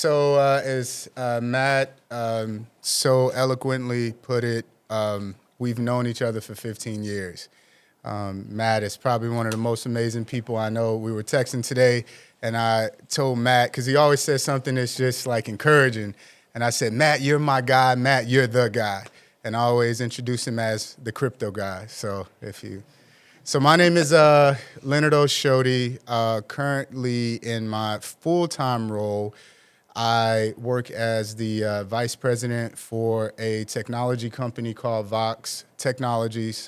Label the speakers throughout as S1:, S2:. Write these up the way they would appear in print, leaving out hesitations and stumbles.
S1: So as Matt so eloquently put it, we've known each other for 15 years. Matt is probably one of the most amazing people I know. We were texting today, and I told Matt, because he always says something that's just like encouraging, and I said, Matt, you're my guy. Matt, you're the guy. And I always introduce him as the crypto guy. So my name is Leonard Oshodi. Currently in my full-time role, I work as the vice president for a technology company called Vox Technologies.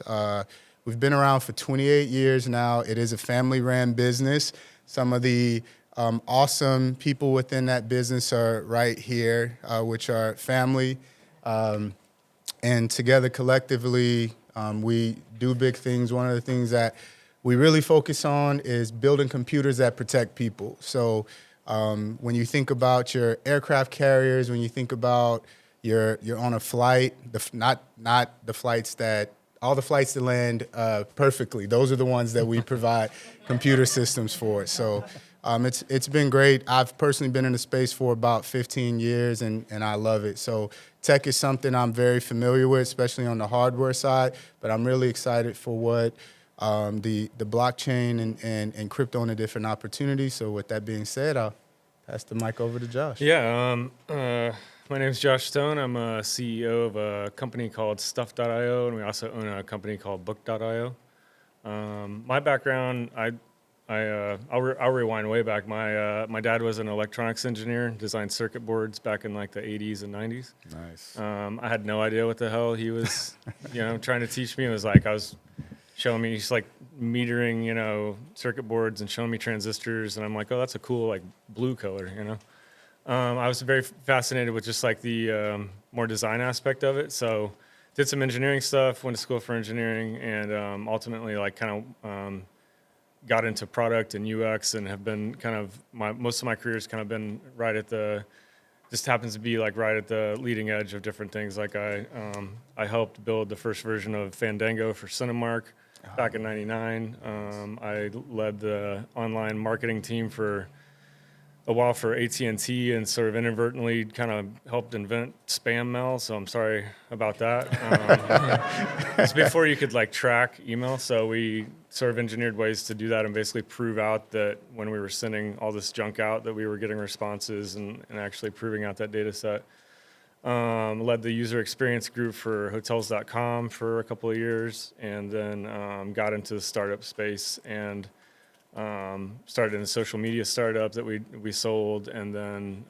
S1: We've been around for 28 years now. It is a family-ran business. Some of the awesome people within that business are right here, which are family. And together, collectively, we do big things. One of the things that we really focus on is building computers that protect people. So when you think about your aircraft carriers, when you think about you're on a flight, not the flights that all the flights that land perfectly. Those are the ones that we provide computer systems for. So it's been great. I've personally been in the space for about 15 years, and I love it. So tech is something I'm very familiar with, especially on the hardware side, but I'm really excited for what the blockchain and crypto and the different opportunities. So with that being said, I'll pass the mic over to Josh.
S2: Yeah, my name is Josh Stone. I'm a CEO of a company called Stuff.io, and we also own a company called Book.io. My background, I'll rewind way back. My dad was an electronics engineer, designed circuit boards back in like the 80s and 90s.
S1: Nice.
S2: I had no idea what the hell he was, trying to teach me. It was like I was showing me, he's like metering, circuit boards and showing me transistors, and I'm like, oh, that's a cool like blue color, I was very fascinated with just like the more design aspect of it. So did some engineering stuff, went to school for engineering, and ultimately like kind of got into product and UX, and have been kind of most of my career's kind of been right at just happens to be like right at the leading edge of different things. Like I helped build the first version of Fandango for Cinemark back in '99. I led the online marketing team for a while for AT&T, and sort of inadvertently kind of helped invent spam mail. So I'm sorry about that. It's before you could like track email. So we sort of engineered ways to do that and basically prove out that when we were sending all this junk out that we were getting responses and actually proving out that data set. Led the user experience group for Hotels.com for a couple of years, and then got into the startup space and started in a social media startup that we sold, and then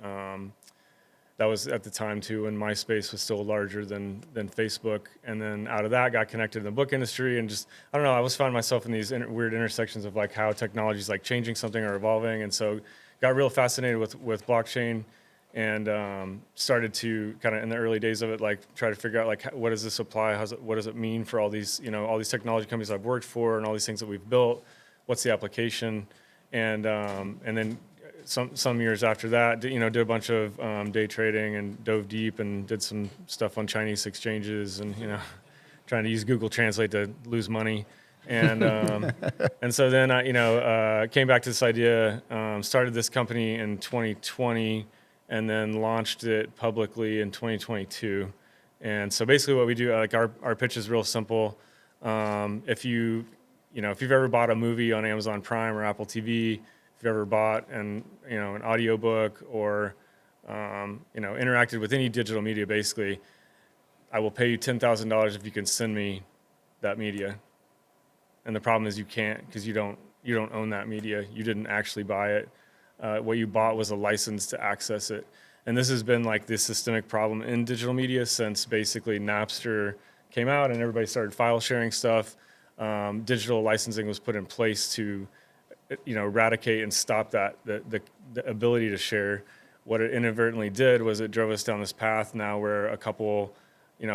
S2: that was at the time too when MySpace was still larger than Facebook. And then out of that, got connected in the book industry, and just I don't know, I always found myself in these weird intersections of like how technology is like changing something or evolving, and so got real fascinated with blockchain, and started to kind of in the early days of it like try to figure out like what does this apply, what does it mean for all these all these technology companies I've worked for and all these things that we've built. What's the application, and then some years after that, did a bunch of day trading and dove deep and did some stuff on Chinese exchanges and trying to use Google Translate to lose money, and and so then I came back to this idea, started this company in 2020, and then launched it publicly in 2022, and so basically what we do, like our pitch is real simple. If you've ever bought a movie on Amazon Prime or Apple TV, if you've ever bought an audiobook or interacted with any digital media, basically, I will pay you $10,000 if you can send me that media. And the problem is you can't, because you don't own that media. You didn't actually buy it. What you bought was a license to access it. And this has been like this systemic problem in digital media since basically Napster came out and everybody started file sharing stuff. Digital licensing was put in place to, eradicate and stop that the ability to share. What it inadvertently did was it drove us down this path now where a couple,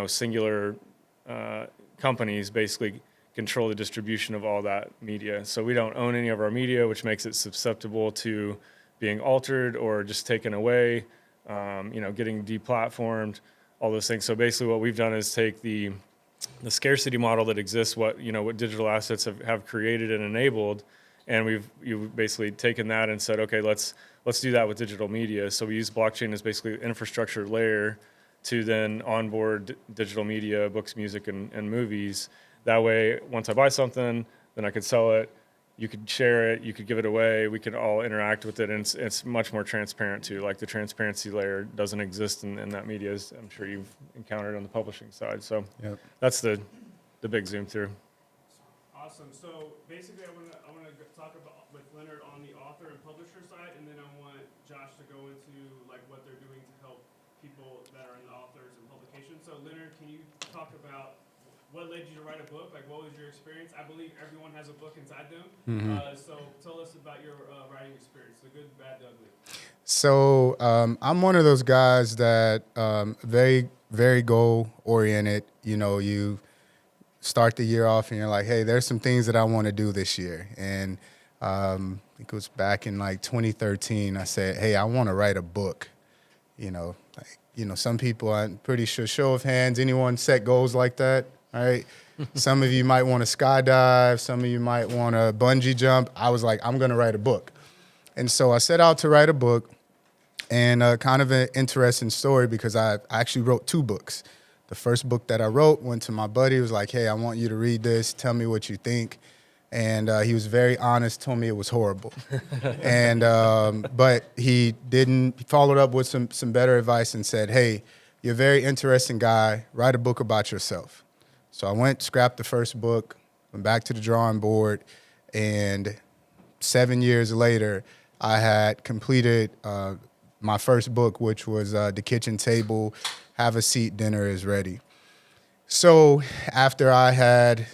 S2: singular companies basically control the distribution of all that media. So we don't own any of our media, which makes it susceptible to being altered or just taken away, getting deplatformed, all those things. So basically what we've done is take the scarcity model that exists, what digital assets have created and enabled, and you've basically taken that and said, okay, let's let's do that with digital media. So we use blockchain as basically an infrastructure layer to then onboard digital media, books, music, and movies. That way, once I buy something, then I could sell it. You could share it, you could give it away, we could all interact with it, and it's much more transparent too. Like the transparency layer doesn't exist in that media, as I'm sure you've encountered on the publishing side. So
S1: Yep.
S2: that's the big zoom through.
S3: Awesome. So basically, I want to talk about with Leonard on the author and publisher side, and then I want Josh to go into like what they're doing to help people that are in the authors and publications. So Leonard, can you talk about what led you to write a book? Like, what was your experience? I believe everyone has a book inside them. So tell us about your writing experience, the good, bad, the ugly.
S1: So I'm one of those guys that very, very goal oriented. You know, you start the year off and you're like, hey, there's some things that I want to do this year. And I think it was back in like 2013, I said, hey, I want to write a book. You know, some people, I'm pretty sure, show of hands, anyone set goals like that, right? Some of you might want to skydive. Some of you might want to bungee jump. I was like, I'm going to write a book. And so I set out to write a book, and kind of an interesting story because I actually wrote 2 books. The first book that I wrote went to my buddy. He was like, hey, I want you to read this. Tell me what you think. And he was very honest, told me it was horrible. And but he followed up with some better advice and said, hey, you're a very interesting guy. Write a book about yourself. So I went, scrapped the first book, went back to the drawing board, and 7 years later, I had completed my first book, which was The Kitchen Table, Have a Seat, Dinner is Ready. So after I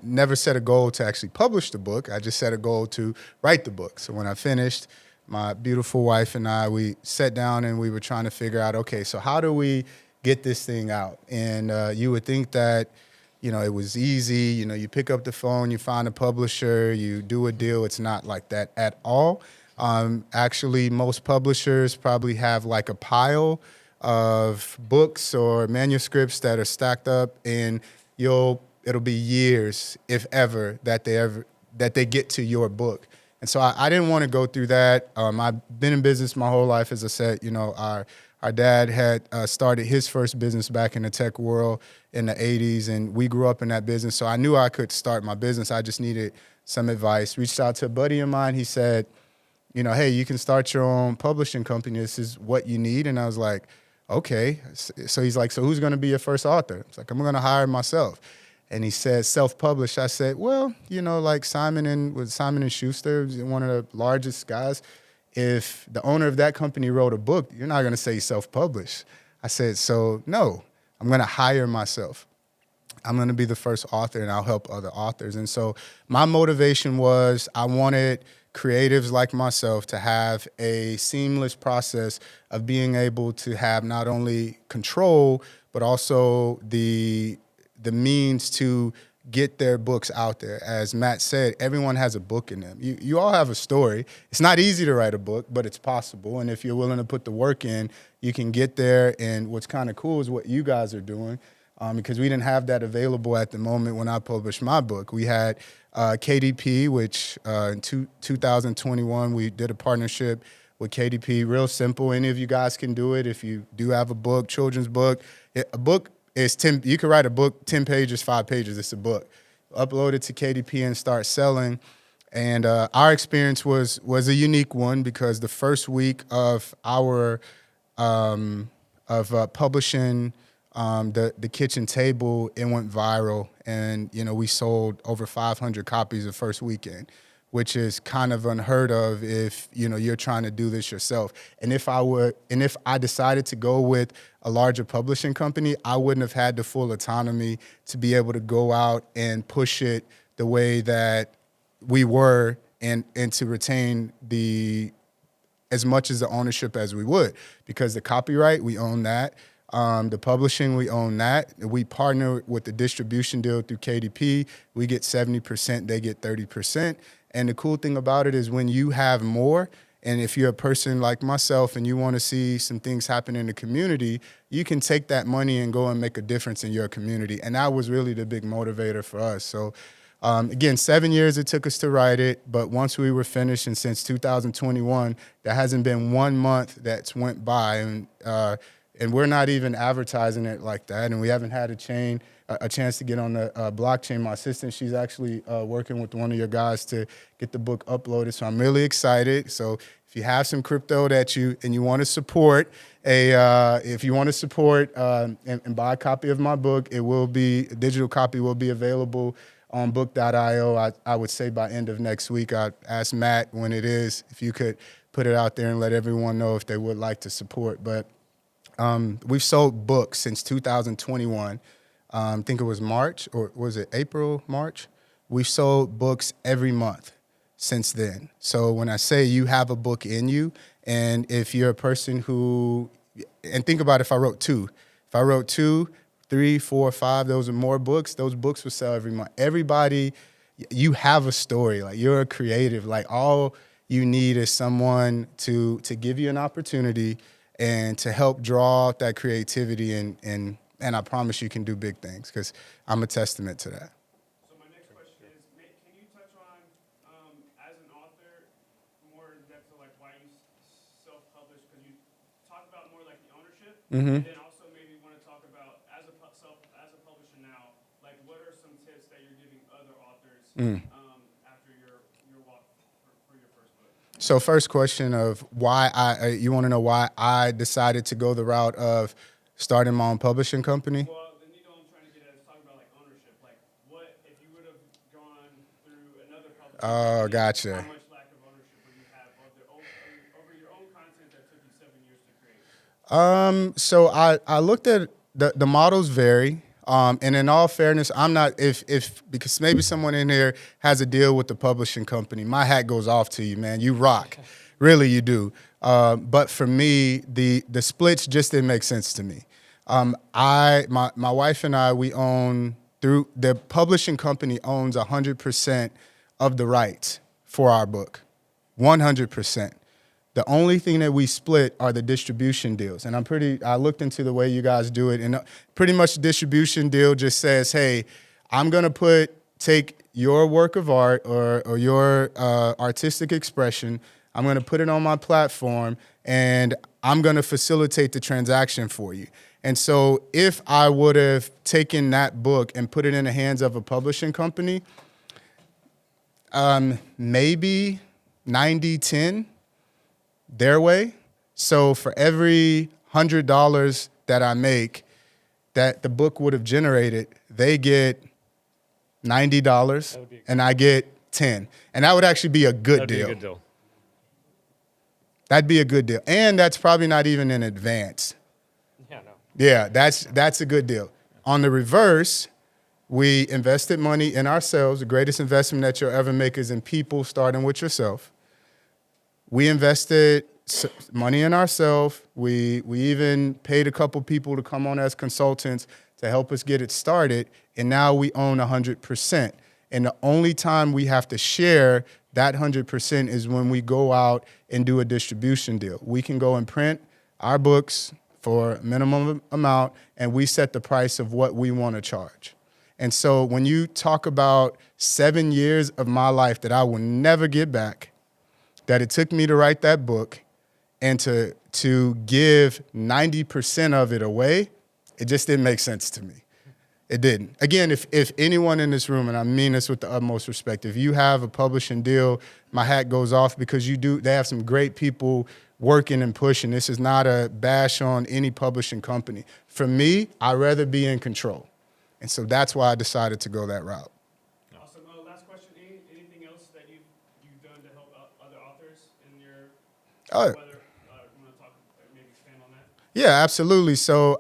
S1: never set a goal to actually publish the book. I just set a goal to write the book. So when I finished, my beautiful wife and I, we sat down and we were trying to figure out, okay, so how do we get this thing out? And you would think that, you know, it was easy. You know, you pick up the phone, you find a publisher, you do a deal. It's not like that at all. Actually, most publishers probably have like a pile of books or manuscripts that are stacked up, and it'll be years, if ever, that they get to your book. And so I didn't want to go through that. I've been in business my whole life. As I said, you know, our dad had started his first business back in the tech world in the 80s, and we grew up in that business. So I knew I could start my business. I just needed some advice. Reached out to a buddy of mine. He said, you know, hey, you can start your own publishing company. This is what you need. And I was like, okay. So he's like, so who's going to be your first author? It's like, I'm going to hire myself. And he said, self-published. I said, well, you know, like Simon and Schuster, one of the largest guys. If the owner of that company wrote a book, you're not going to say self-published. I said, so no, I'm going to hire myself. I'm going to be the first author, and I'll help other authors. And so my motivation was I wanted creatives like myself to have a seamless process of being able to have not only control, but also the means to get their books out there. As Matt said, everyone has a book in them. You all have a story. It's not easy to write a book, but it's possible. And if you're willing to put the work in, you can get there. And what's kind of cool is what you guys are doing, because we didn't have that available at the moment when I published my book. We had KDP, which in 2021, we did a partnership with KDP. Real simple. Any of you guys can do it. If you do have a book, children's book, a book is 10. You can write a book, 10 pages, 5 pages. It's a book. Upload it to KDP and start selling. And our experience was a unique one because the first week of our publishing the kitchen table, it went viral, and you know we sold over 500 copies the first weekend, which is kind of unheard of if you know you're trying to do this yourself. And if I decided to go with a larger publishing company, I wouldn't have had the full autonomy to be able to go out and push it the way that we were, and to retain as much as the ownership as we would, because the copyright, we own that. The publishing, we own that. We partner with the distribution deal through KDP. We get 70%, they get 30%. And the cool thing about it is when you have more, and if you're a person like myself and you want to see some things happen in the community, you can take that money and go and make a difference in your community. And that was really the big motivator for us. So Again, 7 years it took us to write it, but once we were finished, and since 2021, there hasn't been 1 month that's went by, and we're not even advertising it like that, and we haven't had a chance to get on the blockchain. My assistant, she's actually working with one of your guys to get the book uploaded, so I'm really excited. So if you have some crypto that you want to support, if you want to support and buy a copy of my book, a digital copy will be available on book.io. I would say by end of next week. I asked Matt when it is, if you could put it out there and let everyone know if they would like to support. But we've sold books since 2021. I think it was March, or was it April, March? We've sold books every month since then. So when I say you have a book in you, and if you're a person who, and think about if I wrote 2, 3, 4, 5, those are more books, those books will sell every month. Everybody, you have a story, like you're a creative, like all you need is someone to give you an opportunity and to help draw out that creativity, and I promise you can do big things, because I'm a testament to that.
S3: So my next question is, can you touch on, as an author, more in depth of like why you self-publish? Because you talk about more like the ownership, and then also maybe want to talk about as a publisher now, like what are some tips that you're giving other authors after your walk for your first book?
S1: So first question of why you want to know why I decided to go the route of starting my own publishing company?
S3: Well, then I'm trying to get at is talking about like ownership. Like what if you would have gone through another publishing
S1: Oh,
S3: company,
S1: gotcha.
S3: how much lack of ownership would you have over your own content that took you 7 years to create?
S1: So I looked at the models vary. And in all fairness, I'm not, because maybe someone in here has a deal with the publishing company, my hat goes off to you, man. You rock. Really, you do. But for me, the splits just didn't make sense to me. My wife and I, we own, through the publishing company owns 100% of the rights for our book, 100%. The only thing that we split are the distribution deals. And I looked into the way you guys do it, and pretty much the distribution deal just says, hey, I'm going to take your work of art or your artistic expression, I'm going to put it on my platform, and I'm going to facilitate the transaction for you. And so if I would have taken that book and put it in the hands of a publishing company, maybe 90-10 their way. So for every $100 that I make that the book would have generated, they get $90 and I get 10. And that would actually be a good
S2: That'd
S1: deal.
S2: be a good deal.
S1: That'd be a good deal. And that's probably not even in advance.
S2: Yeah, no.
S1: Yeah, that's a good deal. On the reverse, we invested money in ourselves. The greatest investment that you'll ever make is in people, starting with yourself. We invested money in ourselves. We even paid a couple people to come on as consultants to help us get it started. And now we own 100%. And the only time we have to share that 100% is when we go out and do a distribution deal. We can go and print our books for a minimum amount, and we set the price of what we want to charge. And so when you talk about 7 years of my life that I will never get back, that it took me to write that book and to give 90% of it away, it just didn't make sense to me. It didn't. Again, if anyone in this room, and I mean this with the utmost respect, if you have a publishing deal, my hat goes off, because they have some great people working and pushing. This is not a bash on any publishing company. For me, I'd rather be in control. And so that's why I decided to go that route.
S3: Awesome. Last question. Anything else that you've done to help other authors in your whether you want to talk, maybe expand on that?
S1: Yeah, absolutely. So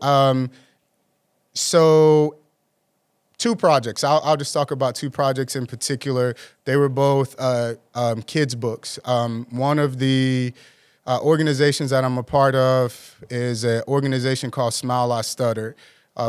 S1: 2 projects. I'll just talk about 2 projects in particular. They were both kids' books. One of the organizations that I'm a part of is an organization called Smile I Stutter.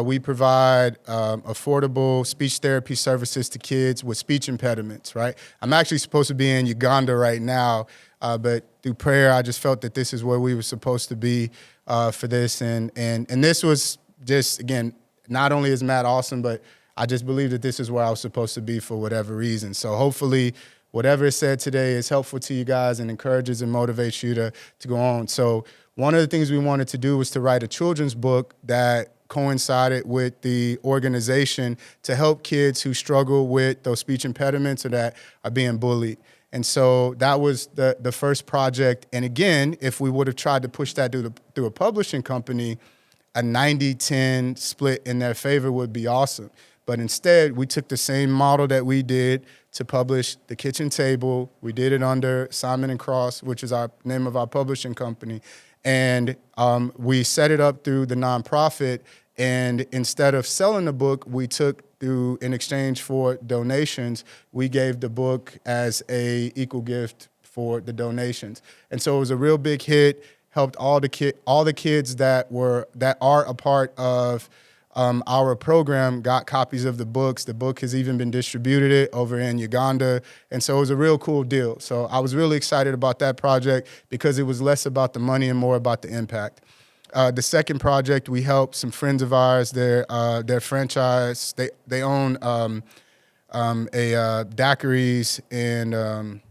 S1: We provide affordable speech therapy services to kids with speech impediments, right? I'm actually supposed to be in Uganda right now, but through prayer, I just felt that this is where we were supposed to be for this. And this was just, again, not only is Matt awesome, but I just believe that this is where I was supposed to be for whatever reason. So hopefully whatever is said today is helpful to you guys and encourages and motivates you to go on. So one of the things we wanted to do was to write a children's book that coincided with the organization to help kids who struggle with those speech impediments or that are being bullied. And so that was the first project. And again, if we would have tried to push that through a publishing company, a 90-10 split in their favor would be awesome. But instead, we took the same model that we did to publish The Kitchen Table. We did it under Simon & Cross, which is our name of our publishing company. And we set it up through the nonprofit. And instead of selling the book, we took in exchange for donations, we gave the book as a equal gift for the donations. And so it was a real big hit, helped all the kids that are a part of our program got copies of the books. The book has even been distributed over in Uganda. And so it was a real cool deal. So I was really excited about that project because it was less about the money and more about the impact. The second project, we helped some friends of ours, their franchise. They own a Daiquiris and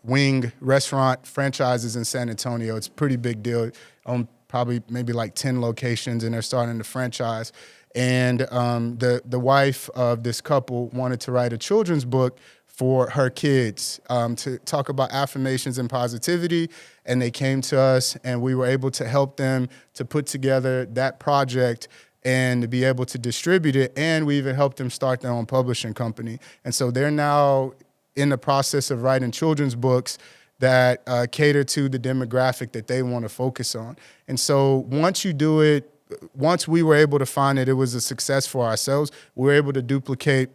S1: wing restaurant franchises in San Antonio. It's a pretty big deal. Own probably maybe like 10 locations, and they're starting the franchise. And the wife of this couple wanted to write a children's book for her kids to talk about affirmations and positivity. And they came to us, and we were able to help them to put together that project and to be able to distribute it. And we even helped them start their own publishing company. And so they're now in the process of writing children's books that cater to the demographic that they want to focus on. And so once you do it, once we were able to find that it was a success for ourselves, we were able to duplicate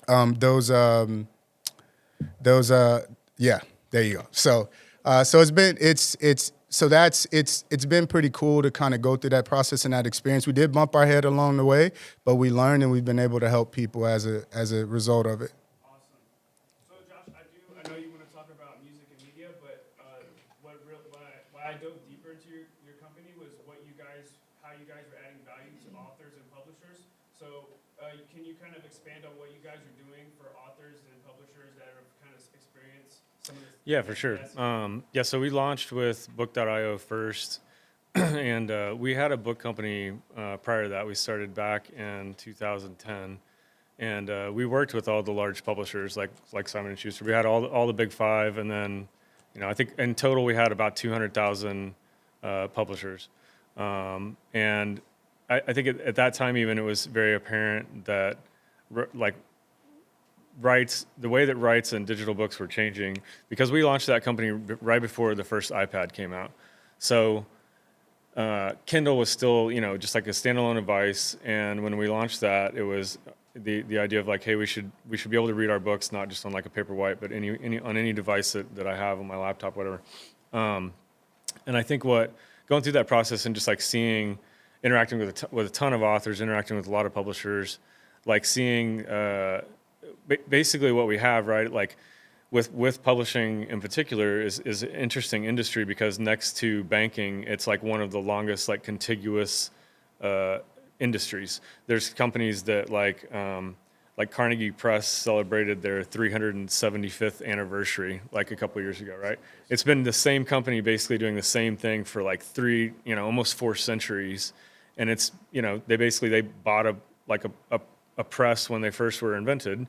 S1: those. Yeah, there you go. So it's been pretty cool to kind of go through that process and that experience. We did bump our head along the way, but we learned and we've been able to help people as a result of it.
S3: Awesome. So Josh, I know you want to talk about music and media, but why I dove deeper into your company was how you guys are adding value to authors and publishers. So can you kind of expand on what you guys are doing for authors and publishers that have kind of experienced some of this?
S2: Yeah, for sure. So we launched with Book.io first, and we had a book company prior to that. We started back in 2010, and we worked with all the large publishers like Simon & Schuster. We had all the big five, and then I think in total we had about 200,000 publishers. And I think at that time even it was very apparent that the way that rights and digital books were changing, because we launched that company right before the first iPad came out. So Kindle was still, just like a standalone device. And when we launched that, it was the idea of hey, we should be able to read our books, not just on like a Paperwhite, but on any device that I have on my laptop, whatever. And I think going through that process and just interacting with a ton of authors, interacting with a lot of publishers, seeing basically what we have, right? With publishing in particular is an interesting industry because next to banking, it's one of the longest contiguous industries. There's companies that like Carnegie Press celebrated their 375th anniversary a couple years ago, right? It's been the same company basically doing the same thing for almost 4 centuries. And it's, they bought a press when they first were invented,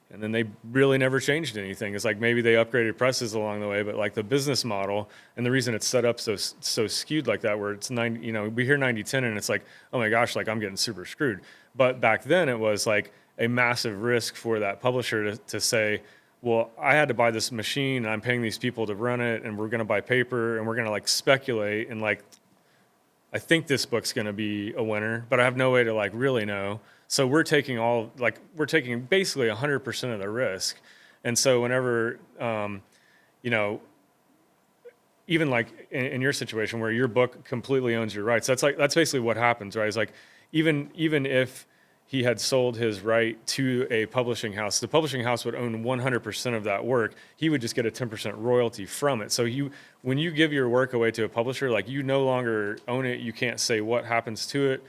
S2: and then they really never changed anything. It's maybe they upgraded presses along the way, but the business model and the reason it's set up so skewed like that, where it's we hear 90-10 and it's oh my gosh, I'm getting super screwed. But back then it was a massive risk for that publisher to say, well, I had to buy this machine and I'm paying these people to run it, and we're going to buy paper and we're going to speculate and I think this book's going to be a winner, but I have no way to really know. So we're taking basically 100% of the risk. And so whenever, even in your situation where your book completely owns your rights, that's basically what happens, right? It's even if he had sold his right to a publishing house, the publishing house would own 100% of that work. He would just get a 10% royalty from it. So when you give your work away to a publisher, you no longer own it. You can't say what happens to it.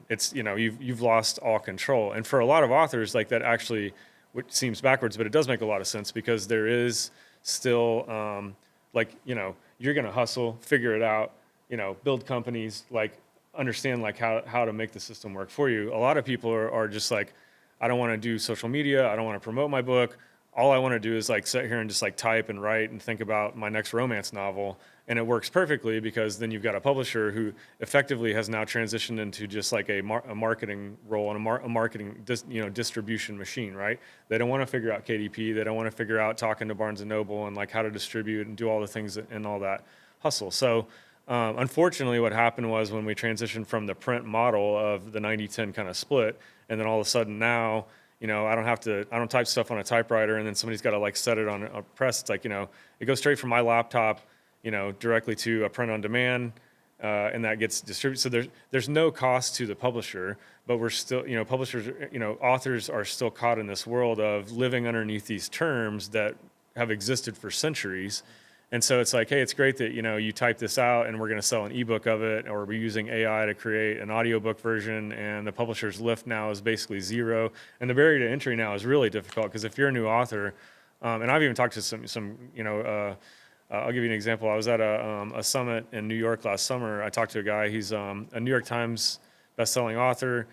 S2: it's, you know, you've lost all control. And for a lot of authors, like that actually, which seems backwards, but it does make a lot of sense because there is still, like, you know, you're going to hustle, figure it out, you know, build companies, like understand like how to make the system work for you. A lot of people are just like, I don't want to do social media. I don't want to promote my book. All I want to do is like sit here and just like type and write and think about my next romance novel. And it works perfectly because then you've got a publisher who effectively has now transitioned into just like a marketing role and a marketing distribution machine, right? They don't want to figure out KDP. They don't want to figure out talking to Barnes and Noble and like how to distribute and do all the things and all that hustle. So unfortunately, what happened was when we transitioned from the print model of the 90-10 kind of split, and then all of a sudden now, you know, I don't type stuff on a typewriter and then somebody's got to like set it on a press. It's like, you know, it goes straight from my laptop, you know, directly to a print on demand, and that gets distributed. So there's no cost to the publisher, but we're still, you know, publishers, you know, authors are still caught in this world of living underneath these terms that have existed for centuries. And so it's like, hey, it's great that, you know, you type this out and we're going to sell an ebook of it, or we're using AI to create an audiobook version, and the publisher's lift now is basically zero. And the barrier to entry now is really difficult because if you're a new author, and I've even talked to some you know, I'll give you an example. I was at a summit in New York last summer. I talked to a guy. He's a New York Times bestselling author.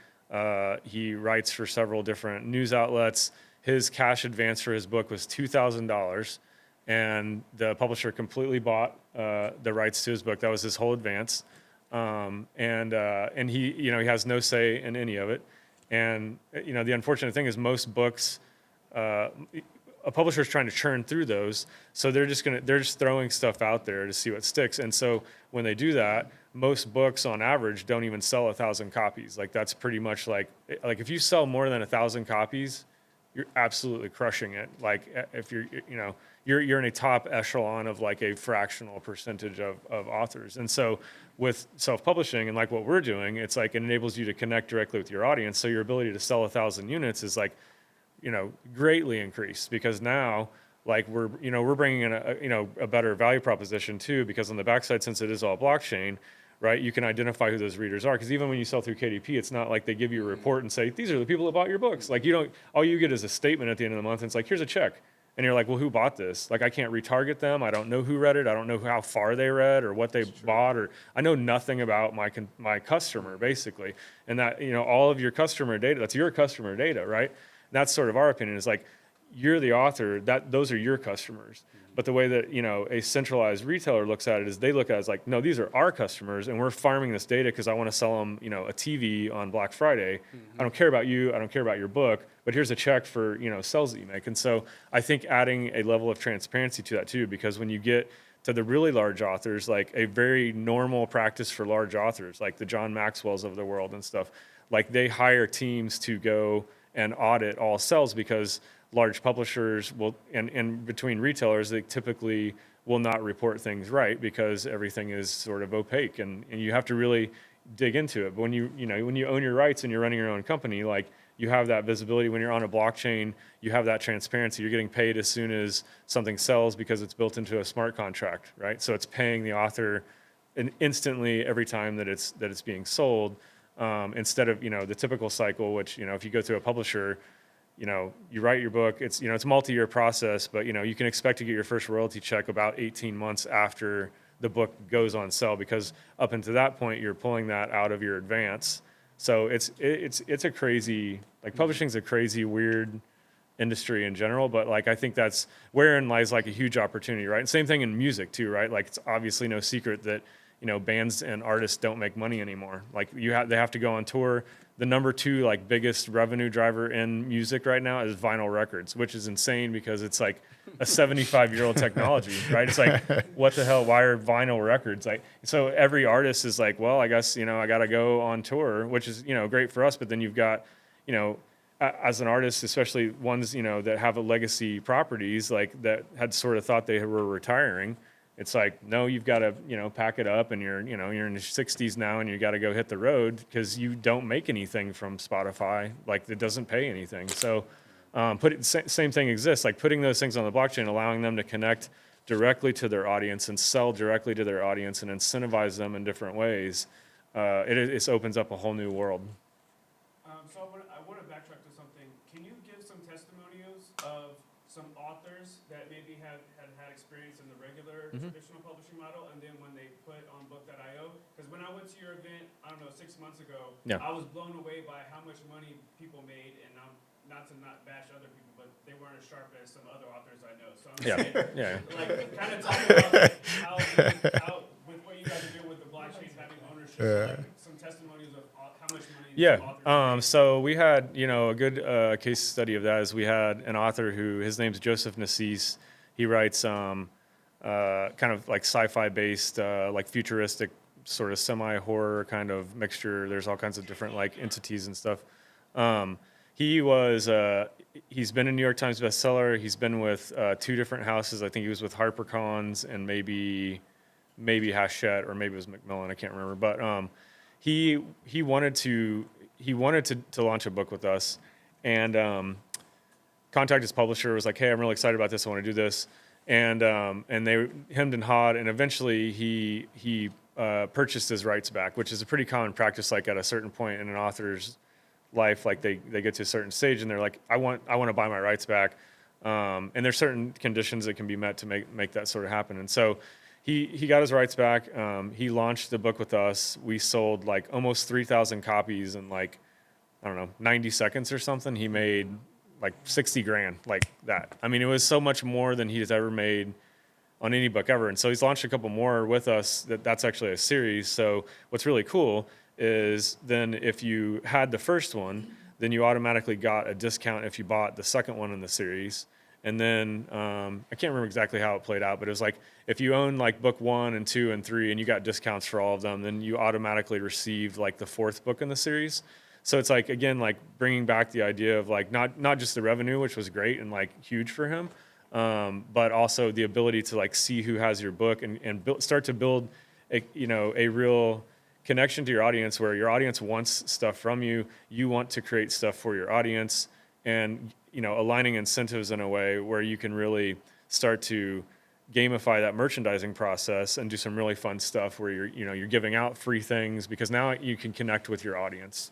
S2: He writes for several different news outlets. His cash advance for his book was $2,000. And the publisher completely bought the rights to his book. That was his whole advance, and he, you know, he has no say in any of it. And you know, the unfortunate thing is most books, a publisher is trying to churn through those, so they're just throwing stuff out there to see what sticks. And so when they do that, most books on average don't even sell 1,000 copies. Like that's pretty much like if you sell more than 1,000 copies, you're absolutely crushing it. Like if you're, you know, you're in a top echelon of like a fractional percentage of authors. And so with self-publishing and like what we're doing, it's like it enables you to connect directly with your audience. So your ability to sell 1,000 units is like, you know, greatly increased because now like we're bringing in a better value proposition too, because on the backside, since it is all blockchain, right, you can identify who those readers are. Because even when you sell through KDP, it's not like they give you a report and say, these are the people that bought your books. Like all you get is a statement at the end of the month. And it's like, here's a check. And you're like, well, who bought this? Like, I can't retarget them. I don't know who read it. I don't know how far they read or what they bought, or I know nothing about my customer basically. And that, you know, all of your customer data, that's your customer data, right? And that's sort of our opinion is like, you're the author, those are your customers. But the way that, you know, a centralized retailer looks at it is they look at it as like, no, these are our customers and we're farming this data because I want to sell them, you know, a TV on Black Friday. I don't care about you. I don't care about your book, but here's a check for, you know, sales that you make. And so I think adding a level of transparency to that too, because when you get to the really large authors, like a very normal practice for large authors, like the John Maxwell's of the world and stuff, like they hire teams to go and audit all sales because large publishers will, and between retailers, they typically will not report things right because everything is sort of opaque and you have to really dig into it. But when you own your rights and you're running your own company, like you have that visibility. When you're on a blockchain, you have that transparency. You're getting paid as soon as something sells because it's built into a smart contract, right? So it's paying the author instantly every time that it's being sold, instead of, you know, the typical cycle, which, you know, if you go through a publisher, you know, you write your book, it's, you know, it's a multi-year process, but, you know, you can expect to get your first royalty check about 18 months after the book goes on sale, because up until that point, you're pulling that out of your advance. So it's a crazy, like publishing's a crazy, weird industry in general, but like, I think that's wherein lies like a huge opportunity, right? And same thing in music too, right? Like it's obviously no secret that, you know, bands and artists don't make money anymore. Like they have to go on tour. The number 2 like biggest revenue driver in music right now is vinyl records, which is insane because it's like a 75-year-old technology, right? It's like, what the hell? Why are vinyl records like? So every artist is like, well, I guess, you know, I got to go on tour, which is, you know, great for us. But then you've got, you know, as an artist, especially ones, you know, that have a legacy properties like that had sort of thought they were retiring. It's like, no, you've got to, you know, pack it up and you're in your 60s now and you got to go hit the road because you don't make anything from Spotify. Like it doesn't pay anything. So same thing exists, like putting those things on the blockchain, allowing them to connect directly to their audience and sell directly to their audience and incentivize them in different ways. it opens up a whole new world.
S3: So I want to backtrack to something. Can you give some testimonials of some authors that maybe had experience in the regular traditional publishing model, and then when they put on Book.io? Because when I went to your event, I don't know, 6 months ago,
S2: Yeah.
S3: I was blown away by how much money people made, and not to bash other people, but they weren't as sharp as some other authors I know. So I'm
S2: Yeah,
S3: saying,
S2: yeah.
S3: like, kind of talk about like, how with what you guys are doing with the blockchain having ownership, like, some testimonials of how much money
S2: Yeah.
S3: authors made.
S2: So we had, a good case study of that is we had an author who his name's Joseph Nassis. He writes kind of like sci-fi based, like futuristic sort of semi-horror kind of mixture. There's all kinds of different like entities and stuff. He's been a New York Times bestseller. He's been with 2 different houses. I think he was with HarperCollins and maybe Hachette, or maybe it was Macmillan. I can't remember. But he wanted to launch a book with us, and contacted his publisher. Was like, hey, I'm really excited about this. I want to do this, and they hemmed and hawed, and eventually he purchased his rights back, which is a pretty common practice. Like at a certain point in an author's life, like they get to a certain stage and they're like, I want to buy my rights back, and there's certain conditions that can be met to make that sort of happen. And so he got his rights back. He launched the book with us. We sold like almost 3,000 copies in like, I don't know, 90 seconds or something. He made like 60 grand, like that. I mean, it was so much more than he's ever made on any book ever. And so he's launched a couple more with us. That's actually a series. So what's really cool is then if you had the first one, then you automatically got a discount if you bought the second one in the series. And then I can't remember exactly how it played out, but it was like if you own like book 1 and 2 and 3 and you got discounts for all of them, then you automatically received like the 4th book in the series. So it's like, again, like bringing back the idea of like not just the revenue, which was great and like huge for him, but also the ability to like see who has your book and start to build a real connection to your audience, where your audience wants stuff from you. You want to create stuff for your audience, and aligning incentives in a way where you can really start to gamify that merchandising process and do some really fun stuff where you're giving out free things because now you can connect with your audience.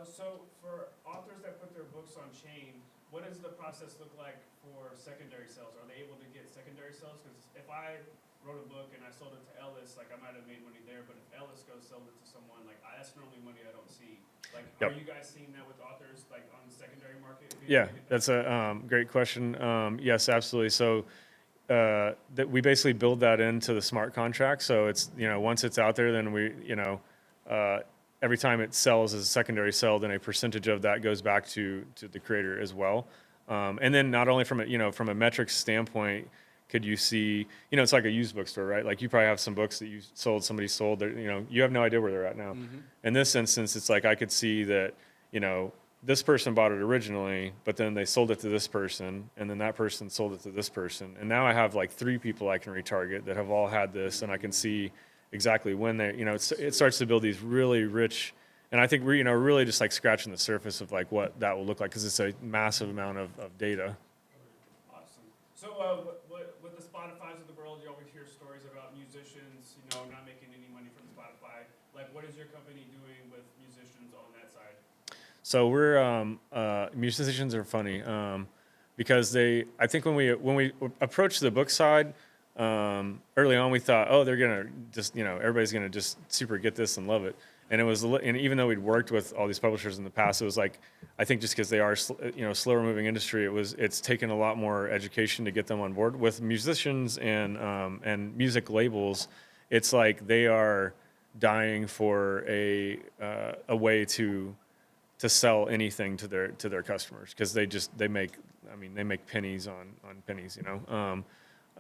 S3: So for authors that put their books on chain, what does the process look like for secondary sales? Are they able to get secondary sales? Because if I wrote a book and I sold it to Ellis, like I might have made money there, but if Ellis goes sell it to someone, like that's normally money I don't see. Like,
S2: Yep.
S3: Are you guys seeing that with authors, like on the secondary market?
S2: Yeah, that's a great question. Yes, absolutely. So that we basically build that into the smart contract. So it's once it's out there, then we every time it sells as a secondary sell, then a percentage of that goes back to the creator as well. And then not only from a metrics standpoint, could you see, it's like a used bookstore, right? Like you probably have some books that somebody sold, that, you have no idea where they're at now. Mm-hmm. In this instance, it's like I could see that, this person bought it originally, but then they sold it to this person, and then that person sold it to this person. And now I have like 3 people I can retarget that have all had this, and I can see exactly when they, it starts to build these really rich, and I think we're, really just like scratching the surface of like what that will look like, because it's a massive amount of data.
S3: Awesome. So with the Spotifys of the world, you always hear stories about musicians, not making any money from Spotify. Like, what is your company doing with musicians on that side?
S2: So we're musicians are funny because I think when we approached the book side early on, we thought, oh, they're gonna just everybody's gonna just super get this and love it. And even though we'd worked with all these publishers in the past, it was like, I think just because they are slower moving industry, it's taken a lot more education to get them on board. With musicians and music labels, it's like they are dying for a way to sell anything to their customers, because they make pennies on pennies.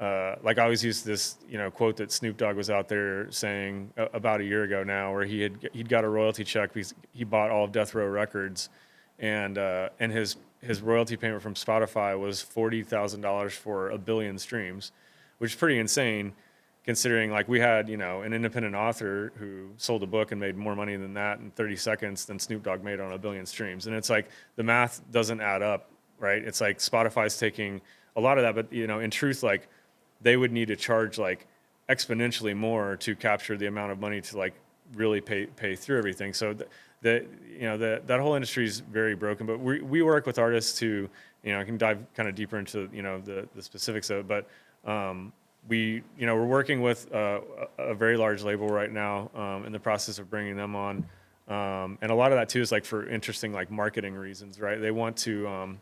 S2: Like I always use this quote that Snoop Dogg was out there saying about a year ago now, where he'd got a royalty check because he bought all of Death Row Records, and his royalty payment from Spotify was $40,000 for 1 billion streams, which is pretty insane, considering like we had an independent author who sold a book and made more money than that in 30 seconds than Snoop Dogg made on 1 billion streams. And it's like the math doesn't add up, right? It's like Spotify's taking a lot of that, but in truth, like they would need to charge like exponentially more to capture the amount of money to like really pay through everything. So that whole industry is very broken. But we work with artists to, I can dive kind of deeper into the specifics of it. But we're working with a very large label right now, in the process of bringing them on. And a lot of that too is like for interesting like marketing reasons, right? They want to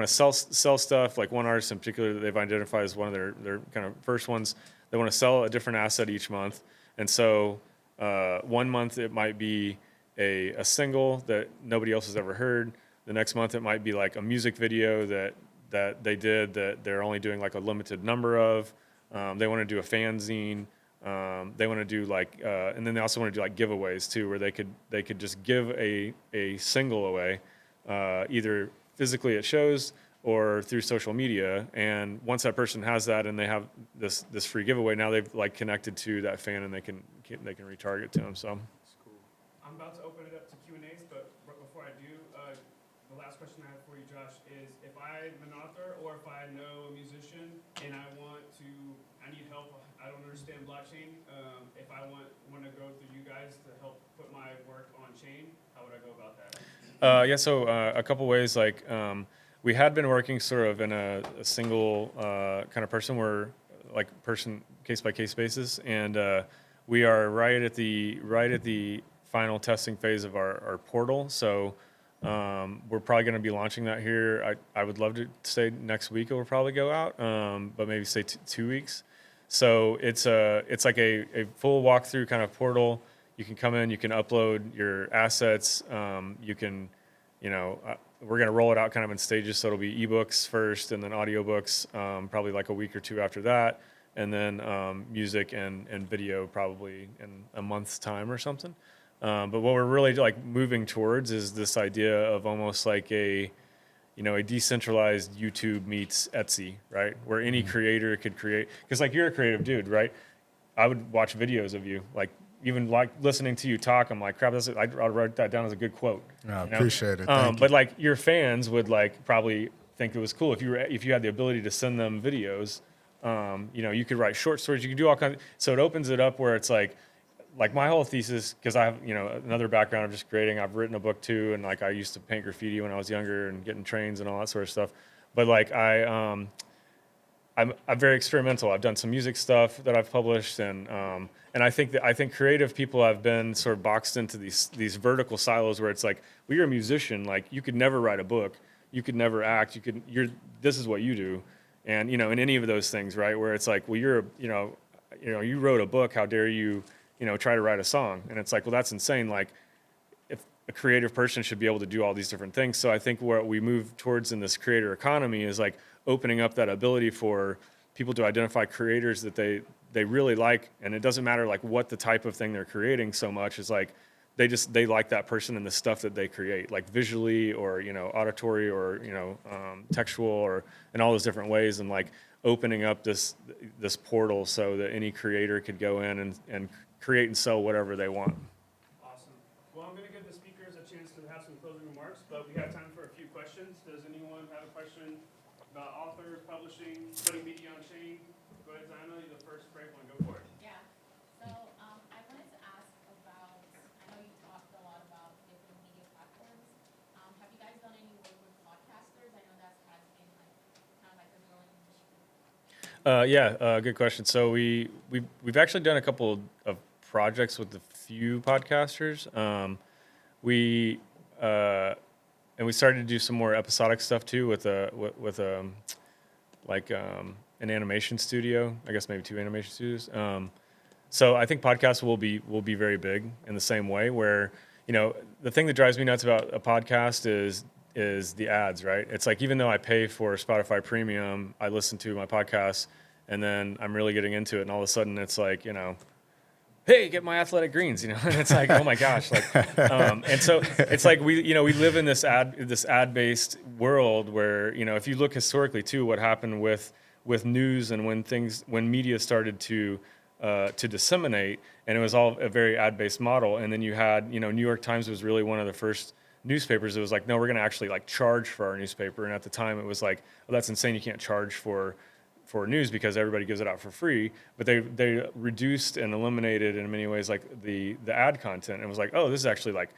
S2: sell stuff. Like one artist in particular that they've identified as one of their kind of first ones. They want to sell a different asset each month, and so 1 month it might be a single that nobody else has ever heard. The next month it might be like a music video that they did that they're only doing like a limited number of. They want to do a fanzine. They want to do like, and then they also want to do like giveaways too, where they could just give a single away, either physically at shows or through social media. And once that person has that and they have this free giveaway, now they've like connected to that fan and they can retarget to them. So.
S3: That's cool. I'm about to open it up to Q&As, but before I do, the last question I have for you, Josh, is if I'm an author or if I know a musician and I need help, I don't understand blockchain. If I want to go through you guys to help put my work on chain, how would I go about that?
S2: So a couple ways, like we had been working sort of in a single kind of person case by case basis, and we are right at the final testing phase of our portal. So we're probably going to be launching that here. I would love to say next week it will probably go out, but maybe say 2 weeks. So it's like a full walkthrough kind of portal. You can come in, you can upload your assets. You can, we're going to roll it out kind of in stages. So it'll be ebooks first and then audiobooks, probably like a week or two after that. And then music and video probably in a month's time or something. But what we're really like moving towards is this idea of almost like a decentralized YouTube meets Etsy, right? Where any creator could create, because like you're a creative dude, right? I would watch videos of you, like even like listening to you talk. I'm like, crap, I'll write that down as a good quote.
S1: I appreciate it. Thank
S2: But
S1: you.
S2: like your fans would like probably think it was cool if you had the ability to send them videos. You could write short stories. You could do all kinds. So it opens it up where it's like my whole thesis, because I have another background of just creating. I've written a book too, and like I used to paint graffiti when I was younger and getting trains and all that sort of stuff. But like I'm very experimental. I've done some music stuff that I've published, and I think creative people have been sort of boxed into these vertical silos where it's like, well, you're a musician. Like you could never write a book, you could never act. This is what you do, and in any of those things, right? Where it's like, well, you wrote a book. How dare you? Try to write a song. And it's like, well, that's insane. Like if a creative person should be able to do all these different things. So I think what we move towards in this creator economy is like opening up that ability for people to identify creators that they really like. And it doesn't matter like what the type of thing they're creating so much. It's like they like that person and the stuff that they create, like visually or auditory or textual or in all those different ways, and like opening up this portal so that any creator could go in and create and sell whatever they want.
S3: Awesome. Well, I'm going to give the speakers a chance to have some closing remarks, but we have time for a few questions. Does anyone have a question about authors, publishing, putting media on chain? Go ahead, Diana. You're the first brave one. Go for it.
S4: Yeah. So I wanted to ask about, I know you talked a lot about different media platforms. Have you guys done any work with podcasters? I know that has been like kind of like a growing industry.
S2: Good question. So we've actually done a couple of projects with a few podcasters. And we started to do some more episodic stuff too with an animation studio. I guess maybe 2 animation studios. So I think podcasts will be very big in the same way. Where the thing that drives me nuts about a podcast is the ads, right? It's like even though I pay for Spotify Premium, I listen to my podcasts, and then I'm really getting into it, and all of a sudden it's like hey, get my Athletic Greens, and it's like, oh my gosh, like, and so it's like we live in this ad-based world where if you look historically too, what happened with news and when media started to disseminate, and it was all a very ad-based model, and then you had New York Times was really one of the first newspapers. It was like, no, we're going to actually like charge for our newspaper, and at the time it was like, well, that's insane, you can't charge for for news because everybody gives it out for free, but they reduced and eliminated in many ways like the ad content, and was like, oh, this is actually like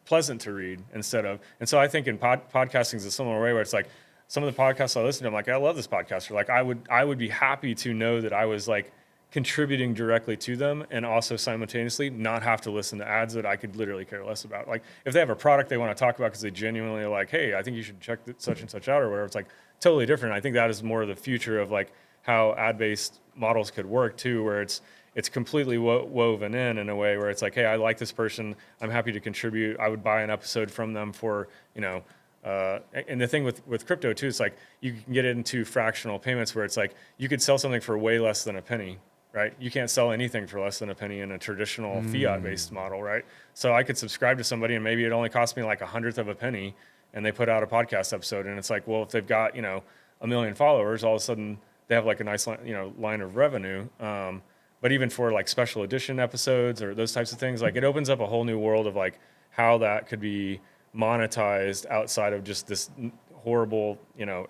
S2: pleasant to read instead of. And so I think in podcasting is a similar way where it's like some of the podcasts I listen to, I'm like, I love this podcast. Or like I would be happy to know that I was like contributing directly to them, and also simultaneously not have to listen to ads that I could literally care less about. Like if they have a product they want to talk about because they genuinely are like, hey, I think you should check such and such out or whatever. It's like totally different. I think that is more of the future of like how ad-based models could work too, where it's completely woven in a way where it's like, hey, I like this person, I'm happy to contribute. I would buy an episode from them for, and the thing with crypto too, it's like you can get into fractional payments where it's like you could sell something for way less than a penny, right? You can't sell anything for less than a penny in a traditional fiat-based model, right? So I could subscribe to somebody and maybe it only cost me like 1/100th of a penny, and they put out a podcast episode, and it's like, well, if they've got 1 million followers, all of a sudden they have like a nice line of revenue. But even for like special edition episodes or those types of things, like it opens up a whole new world of like how that could be monetized outside of just this horrible,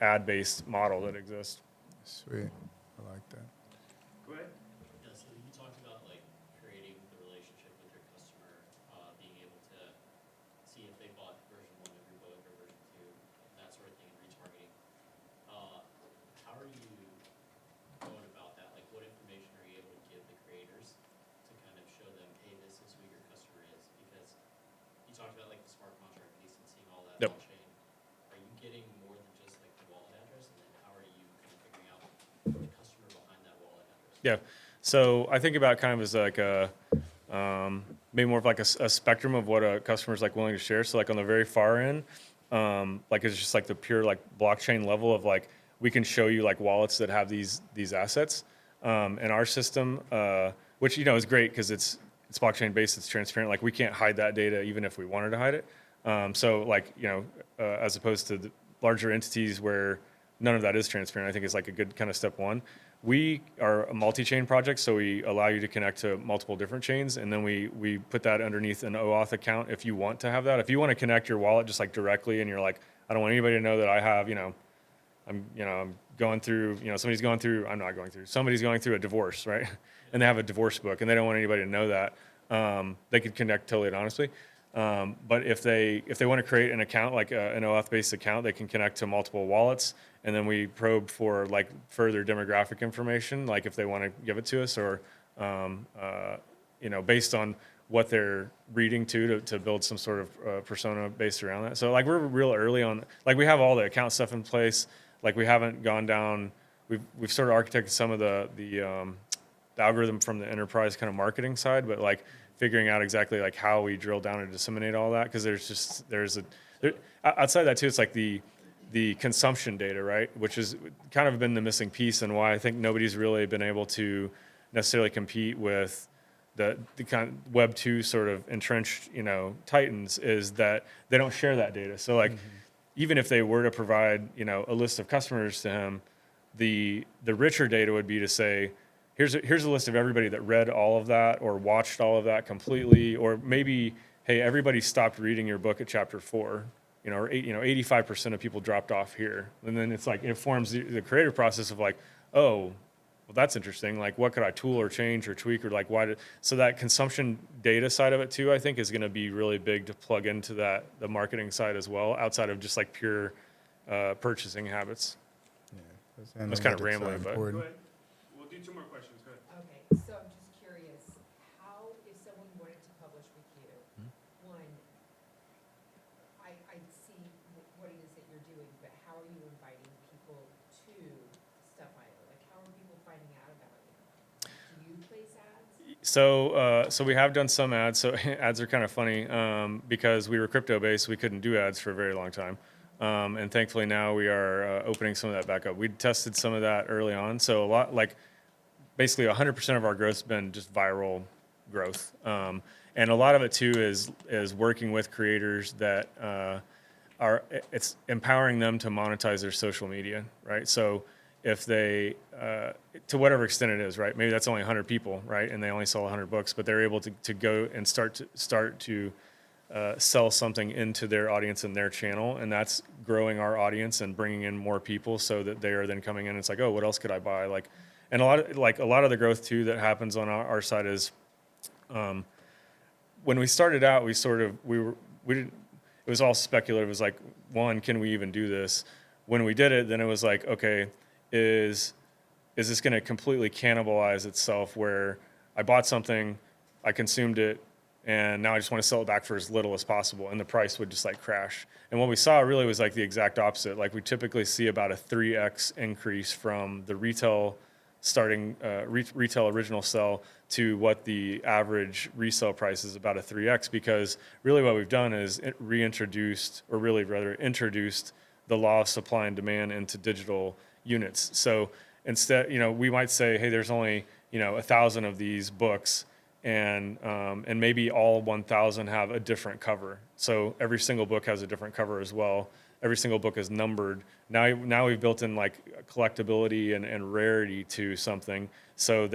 S2: ad-based model that exists.
S1: Sweet. I like that.
S3: Go ahead.
S5: Yeah, so you talked about like creating the relationship with your customer, being able to see if they bought version 1 of your book or version 2, that sort of thing, and retargeting. How are you going about that? Like, what information are you able to give the creators to kind of show them, hey, this is who your customer is? Because you talked about like the smart contract piece and seeing all that
S2: Yep.
S5: on chain. Are you getting more than just like the wallet address, and then how are you kind of figuring out the customer behind that wallet address?
S2: Yeah. So I think about kind of as like maybe more of like a spectrum of what a customer's like willing to share. So like on the very far end, like it's just like the pure like blockchain level of like, we can show you like wallets that have these assets. And our system, which, is great because it's blockchain based, it's transparent. Like we can't hide that data even if we wanted to hide it. So like, as opposed to the larger entities where none of that is transparent, I think is like a good kind of step one. We are a multi-chain project, so we allow you to connect to multiple different chains, and then we put that underneath an OAuth account if you want to have that. If you want to connect your wallet just like directly, and you're like, I don't want anybody to know that I have, I'm going through, somebody's going through a divorce, right? And they have a divorce book, and they don't want anybody to know that. They could connect totally anonymously. But if they want to create an account, like an OAuth-based account, they can connect to multiple wallets, and then we probe for like further demographic information, like if they want to give it to us, or based on what they're reading to build some sort of persona based around that. So like we're real early on, like we have all the account stuff in place. Like we haven't gone down. We've sort of architected some of the algorithm from the enterprise kind of marketing side, but like figuring out exactly like how we drill down and disseminate all that, because outside that too, it's like the consumption data, right, which has kind of been the missing piece, and why I think nobody's really been able to necessarily compete with the kind of Web 2 sort of entrenched titans, is that they don't share that data. So like even if they were to provide a list of customers to him, the richer data would be to say, here's a list of everybody that read all of that or watched all of that completely, or maybe, hey, everybody stopped reading your book at chapter 4, or 85% of people dropped off here. And then it's like, it informs the creative process of like, oh, well, that's interesting. Like, what could I tool or change or tweak, or like, so that consumption data side of it too, I think is going to be really big to plug into the marketing side as well, outside of just like pure purchasing habits.
S1: Yeah,
S2: That's kind of
S1: analytics are
S2: rambling, but-
S3: Go
S1: important.
S3: ahead. We'll do 2 more questions. Go ahead.
S6: Okay, so I'm just curious, how, if someone wanted to publish with you, one, I see what it is that you're doing, but how are you inviting people to Stuff IO? Like, how are people finding out about you? Do you place ads?
S2: So we have done some ads. So ads are kind of funny because we were crypto based. We couldn't do ads for a very long time. And thankfully now we are opening some of that back up. We tested some of that early on. So a lot, like basically 100% of our growth's been just viral growth. And a lot of it too is working with creators that it's empowering them to monetize their social media, right? So if they, to whatever extent it is, right? Maybe that's only 100 people, right? And they only sell 100 books, but they're able to go and start to sell something into their audience and their channel, and that's growing our audience and bringing in more people so that they are then coming in. It's like, oh, what else could I buy? Like, and a lot of the growth too that happens on our side is, when we started out, we didn't. It was all speculative. It was like, one, can we even do this? When we did it, then it was like, okay, is this going to completely cannibalize itself? Where I bought something, I consumed it, and now I just want to sell it back for as little as possible, and the price would just like crash. And what we saw really was like the exact opposite. Like we typically see about a 3x increase from the retail retail original sell to what the average resale price is, about a 3x, because really what we've done is introduced the law of supply and demand into digital units. So instead, we might say, hey, there's only 1,000 of these books, and maybe all 1,000 have a different cover. So every single book has a different cover as well. Every single book is numbered. Now we've built in like collectability and rarity to something. So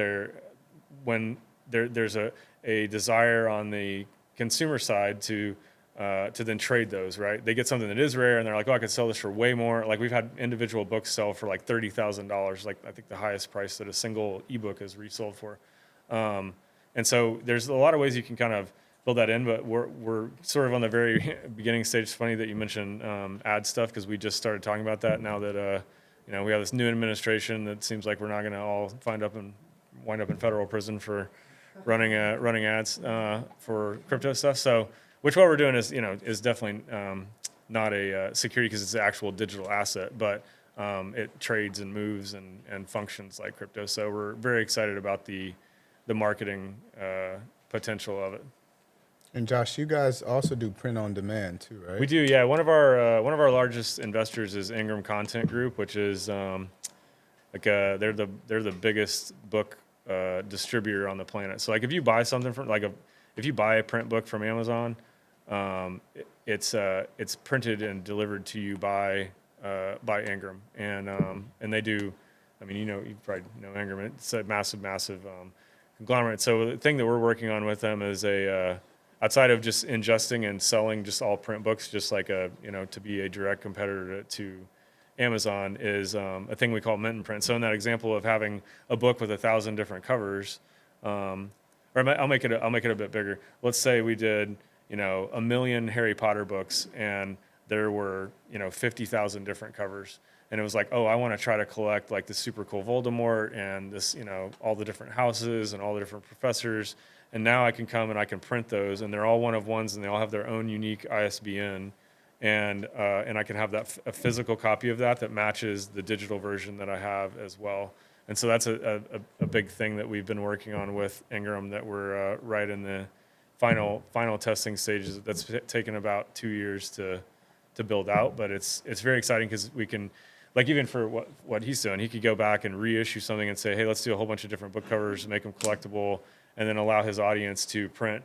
S2: when there's a desire on the consumer side to then trade those, right? They get something that is rare and they're like, oh, I could sell this for way more. Like we've had individual books sell for like $30,000. Like I think the highest price that a single ebook is resold for. And so there's a lot of ways you can kind of build that in, but we're sort of on the very beginning stage. It's funny that you mentioned ad stuff, because we just started talking about that now that we have this new administration that seems like we're not going to all wind up in federal prison for running ads for crypto stuff. So, which what we're doing is definitely not a security, because it's an actual digital asset, but it trades and moves and functions like crypto. So we're very excited about the marketing potential of it.
S1: And Josh, you guys also do print on demand too, right?
S2: We do, yeah. One of our largest investors is Ingram Content Group, which is they're the biggest book distributor on the planet. So like if you buy something if you buy a print book from Amazon, it's printed and delivered to you by Ingram, and they do. I mean, you probably know Ingram. It's a massive conglomerate. So the thing that we're working on with them is outside of just ingesting and selling just all print books, just like to be a direct competitor to Amazon, is a thing we call mint and print. So in that example of having a book with 1,000 different covers, or I'll make it a bit bigger. Let's say we did 1 million Harry Potter books, and there were 50,000 different covers. And it was like, oh, I want to try to collect like the super cool Voldemort and this, all the different houses and all the different professors. And now I can come and I can print those, and they're all one of ones, and they all have their own unique ISBN. And I can have a physical copy of that matches the digital version that I have as well. And so that's a big thing that we've been working on with Ingram, that we're right in the final testing stages. That's taken about 2 years to build out, but it's very exciting, because we can, like, even for what he's doing, he could go back and reissue something and say, hey, let's do a whole bunch of different book covers, make them collectible, and then allow his audience to print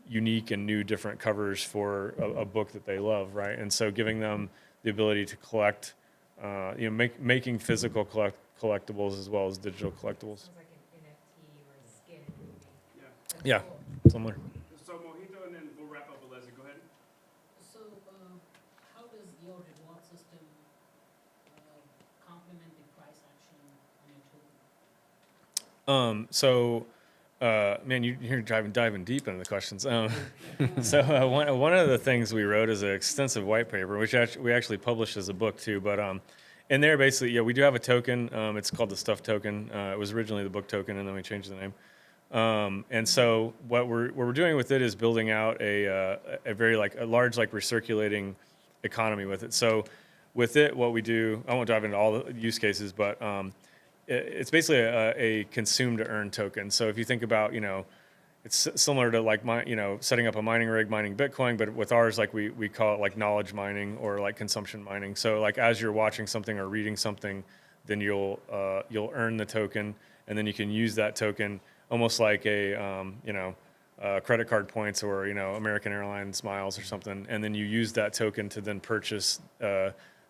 S2: unique and new different covers for a book that they love, right? And so giving them the ability to collect, making physical collectibles as well as digital collectibles.
S6: Sounds like an NFT or a skin movie.
S3: Yeah.
S6: That's
S2: Yeah.
S6: cool.
S2: Similar.
S3: So Mojito, and then we'll wrap up with Leslie. Go ahead.
S7: So, how does your reward system complement the price action on your token?
S2: Man, you're diving deep into the questions. So one of the things we wrote is an extensive white paper, which we actually published as a book too. But in there, basically, we do have a token. It's called the Stuff token. It was originally the book token, and then we changed the name. And so what we're doing with it is building out a very a large recirculating economy with it. So with it, what we do, I won't dive into all the use cases, but it's basically a consume to earn token. So if you think about, it's similar to setting up a mining rig, mining Bitcoin, but with ours, we call it knowledge mining or consumption mining. So as you're watching something or reading something, then you'll earn the token, and then you can use that token almost like a credit card points or American Airlines miles or something, and then you use that token to then purchase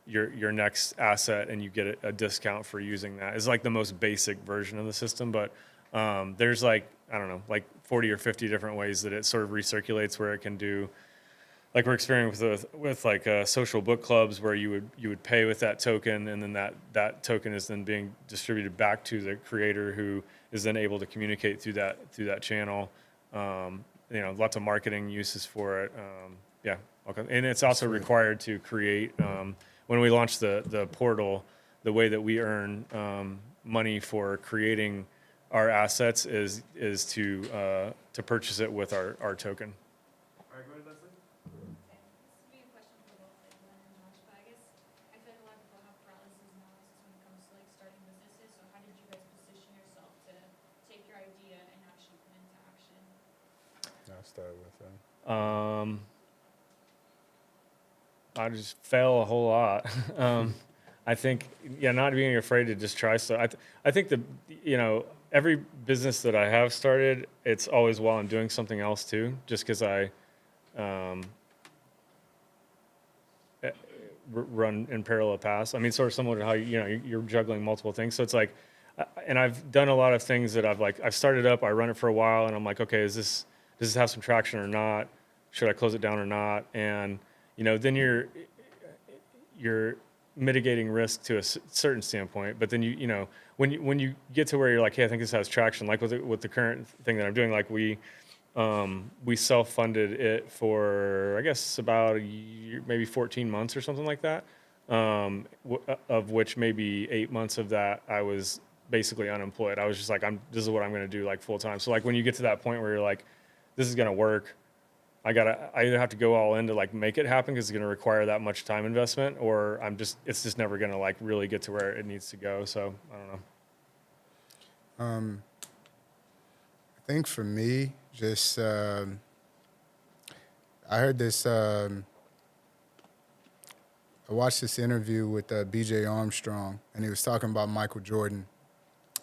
S2: your next asset, and you get a discount for using that. It's the most basic version of the system, but there's 40 or 50 different ways that it sort of recirculates, where it can do like we're experiencing with like social book clubs where you would pay with that token, and then that token is then being distributed back to the creator, who is then able to communicate through that channel. Lots of marketing uses for it. Yeah, okay. And it's also required to create. When we launched the portal, the way that we earn money for creating our assets is to purchase it with our token.
S3: All right, go ahead, Leslie.
S4: Okay, this would be a question for both like Glenn and Josh, but I guess I feel like a lot of people have paralysis analysis when it comes to like starting businesses. So how did you guys position yourself to take your idea and actually put into action?
S1: I'll start with them.
S2: I just fail a whole lot. I think, not being afraid to just try stuff. I think every business that I have started, it's always while I'm doing something else too, just because I run in parallel paths. I mean, sort of similar to how you're juggling multiple things. So it's like, and I've done a lot of things that I've started up, I run it for a while, and I'm like, okay, does this have some traction or not? Should I close it down or not? And then you're mitigating risk to a certain standpoint, but then when you get to where you're like, hey, I think this has traction, like with the current thing that I'm doing, like we self-funded it for I guess about a year, maybe 14 months or something like that, of which maybe 8 months of that I was basically unemployed. I was just like, this is what I'm going to do like full time. So like when you get to that point where you're like, this is going to work, I either have to go all in to like make it happen because it's going to require that much time investment, or it's just never going to like really get to where it needs to go. So I don't know.
S1: I think for me, just I heard this. I watched this interview with B.J. Armstrong, and he was talking about Michael Jordan,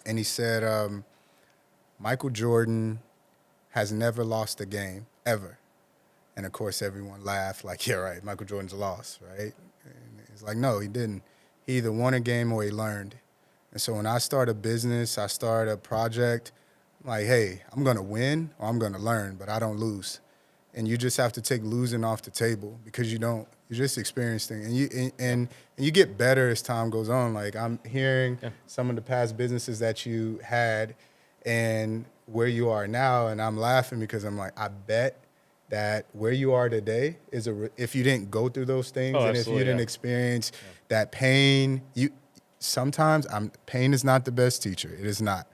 S1: and he said Michael Jordan has never lost a game ever. And of course, everyone laughed like, yeah, right, Michael Jordan's lost, right? And it's like, no, he didn't. He either won a game or he learned. And so when I start a business, I start a project, I'm like, hey, I'm going to win or I'm going to learn, but I don't lose. And you just have to take losing off the table because you just experience things. And you get better as time goes on. Like I'm hearing some of the past businesses that you had and where you are now, and I'm laughing because I'm like, I bet that where you are today is if you didn't go through those things and if you didn't experience that pain, sometimes pain is not the best teacher. It is not.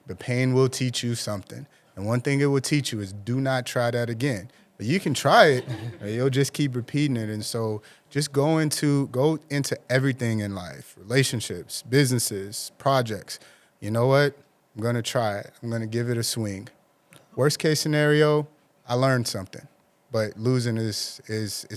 S1: But pain will teach you something. And one thing it will teach you is do not try that again. But you can try it, or you'll just keep repeating it. And so just go into everything in life, relationships, businesses, projects. You know what? I'm going to try it. I'm going to give it a swing. Worst case scenario, I learned something, but losing is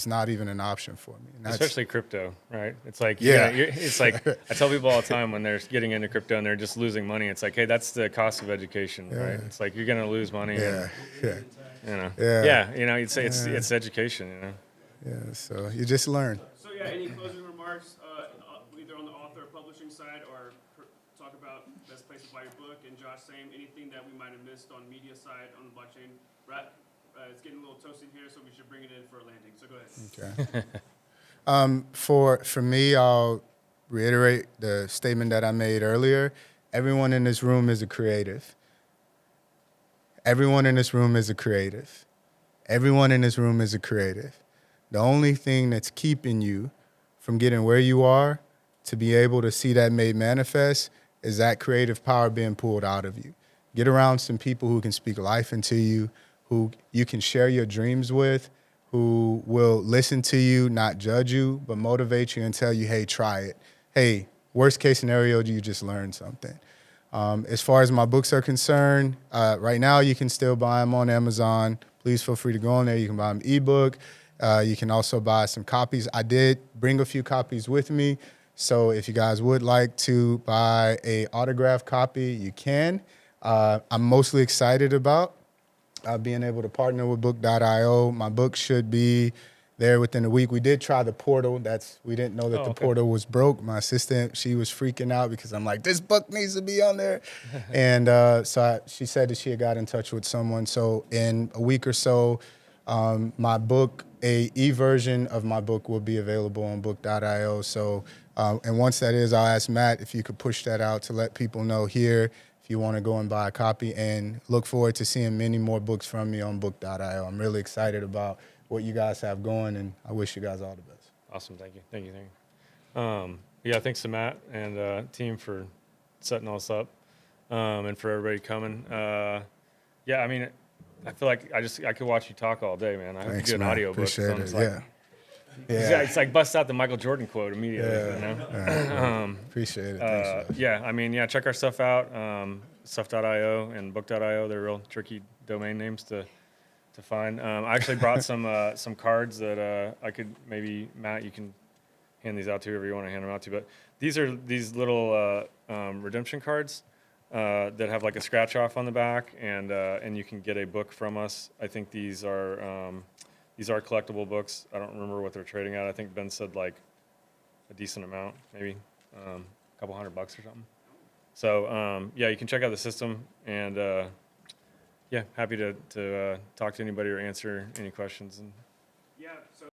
S1: not even an option for me. And
S2: especially crypto, right? It's like, it's like I tell people all the time when they're getting into crypto and they're just losing money. It's like, hey, that's the cost of education, right? It's like you're gonna lose money. It's education,
S1: Yeah, so you just learn.
S3: So yeah, any closing remarks, either on the author or publishing side, or talk about best place to buy your book, and Josh, same, anything that we might have missed on media side, on the blockchain, right? It's getting a little toasty here, so we should bring it in for a landing. So go ahead.
S1: Okay. For me, I'll reiterate the statement that I made earlier. Everyone in this room is a creative. Everyone in this room is a creative. Everyone in this room is a creative. The only thing that's keeping you from getting where you are to be able to see that made manifest is that creative power being pulled out of you. Get around some people who can speak life into you, who you can share your dreams with, who will listen to you, not judge you, but motivate you and tell you, hey, try it. Hey, worst case scenario, you just learned something. As far as my books are concerned, right now you can still buy them on Amazon. Please feel free to go on there. You can buy them ebook. You can also buy some copies. I did bring a few copies with me. So if you guys would like to buy a autographed copy, you can. I'm mostly excited about being able to partner with Book.io. My book should be there within a week. We did try the portal. We didn't know that the portal was broke. My assistant, she was freaking out because I'm like, this book needs to be on there. And she said that she had got in touch with someone. So in a week or so, my book a e-version of my book will be available on book.io. So, and once that is, I'll ask Matt if you could push that out to let people know here if you want to go and buy a copy. And look forward to seeing many more books from me on book.io. I'm really excited about what you guys have going, and I wish you guys all the best.
S2: Awesome. Thank you. Yeah, thanks to Matt and team for setting all this up, and for everybody coming. Yeah, I mean, I feel like I could watch you talk all day, man. I hope you
S1: Thanks,
S2: do an
S1: man.
S2: audiobook.
S1: Appreciate
S2: So
S1: it.
S2: it's like,
S1: Yeah.
S2: yeah, it's like bust out the Michael Jordan quote immediately. You know?
S1: Yeah. Appreciate it. Thanks, Josh.
S2: Yeah, I mean, yeah, check our stuff out. Stuff.io and book.io. They're real tricky domain names to find. I actually brought some cards that I could maybe, Matt, you can hand these out to whoever you want to hand them out to. But these are these little redemption cards that have like a scratch off on the back, and you can get a book from us. I think these are collectible books. I don't remember what they're trading at. I think Ben said like a decent amount, maybe a couple $100 or something. So yeah, you can check out the system, and yeah, happy to talk to anybody or answer any questions. And